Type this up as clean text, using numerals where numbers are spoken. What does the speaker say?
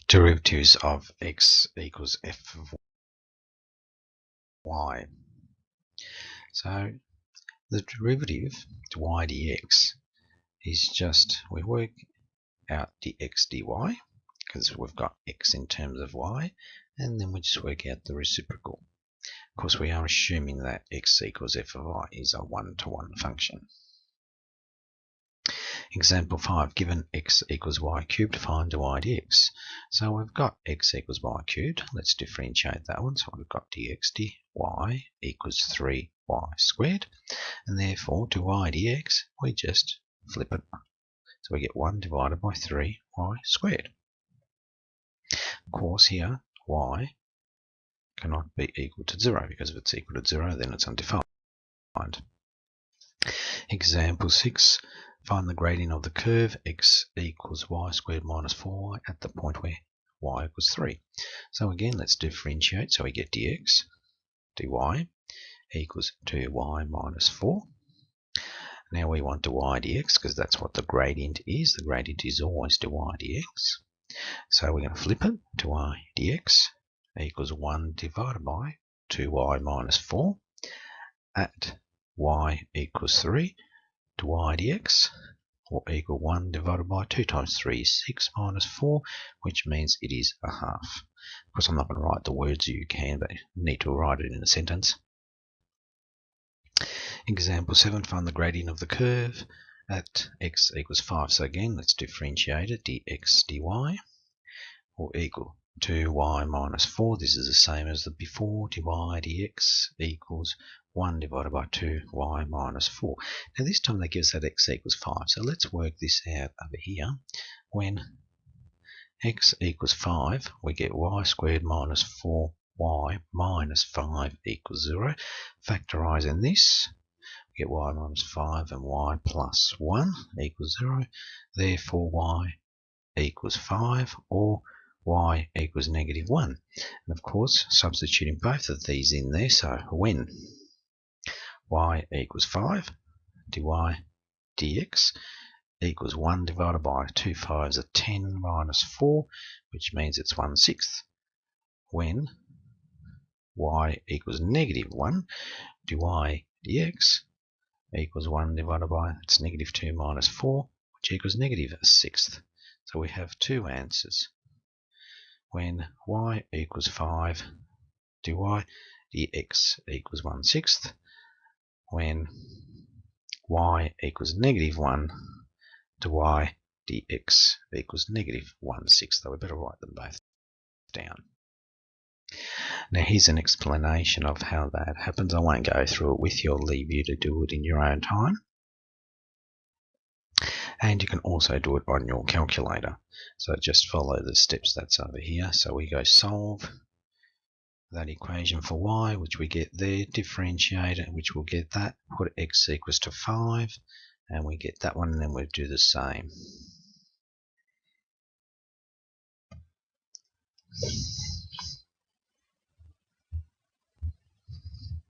derivatives of x equals f of y. So the derivative to y dx is just, we work out dx dy because we've got x in terms of y, and then we just work out the reciprocal. Of course, we are assuming that x equals f of y is a one-to-one function. Example 5, given x equals y cubed, find dy dx. So we've got x equals y cubed. Let's differentiate that one. So we've got dx dy equals 3y squared. And therefore, dy dx, we just flip it. So we get 1 divided by 3y squared. Of course, here, y cannot be equal to 0, because if it's equal to 0, then it's undefined. Example 6. Find the gradient of the curve x equals y squared minus 4y at the point where y equals 3. So again, let's differentiate. So we get dx dy equals 2y minus 4. Now we want dy dx because that's what the gradient is. The gradient is always dy dx. So we're going to flip it. Dy dx equals 1 divided by 2y minus 4 at y equals 3. Dy dx will equal 1 divided by 2 times 3 is 6 minus 4, which means it is a half. Of course, I'm not going to write the words, you can, but you need to write it in a sentence. Example 7, find the gradient of the curve at x equals 5. So again, let's differentiate it. Dx dy will equal 2y minus 4. This is the same as the before. Dy dx equals 1 divided by 2y minus 4. Now this time they give us that x equals 5. So let's work this out over here. When x equals 5, we get y squared minus 4y minus 5 equals 0. Factorising this, we get y minus 5 and y plus 1 equals 0. Therefore y equals 5, or y equals negative 1. And of course, substituting both of these in there, so when y equals 5, dy dx equals 1 divided by 2 5s are 10 minus 4, which means it's 1/6. When y equals negative 1, dy dx equals 1 divided by, it's negative 2 minus 4, which equals negative 1/6. So we have two answers. When y equals 5, dy dx equals 1/6. When y equals negative 1, dy dx equals negative 1/6. So we better write them both down. Now here's an explanation of how that happens. I won't go through it with you. I'll leave you to do it in your own time. And you can also do it on your calculator. So just follow the steps that's over here. So we go solve that equation for y, which we get there, differentiate it, which we'll get that, put x equals to 5, and we get that one, and then we'll do the same.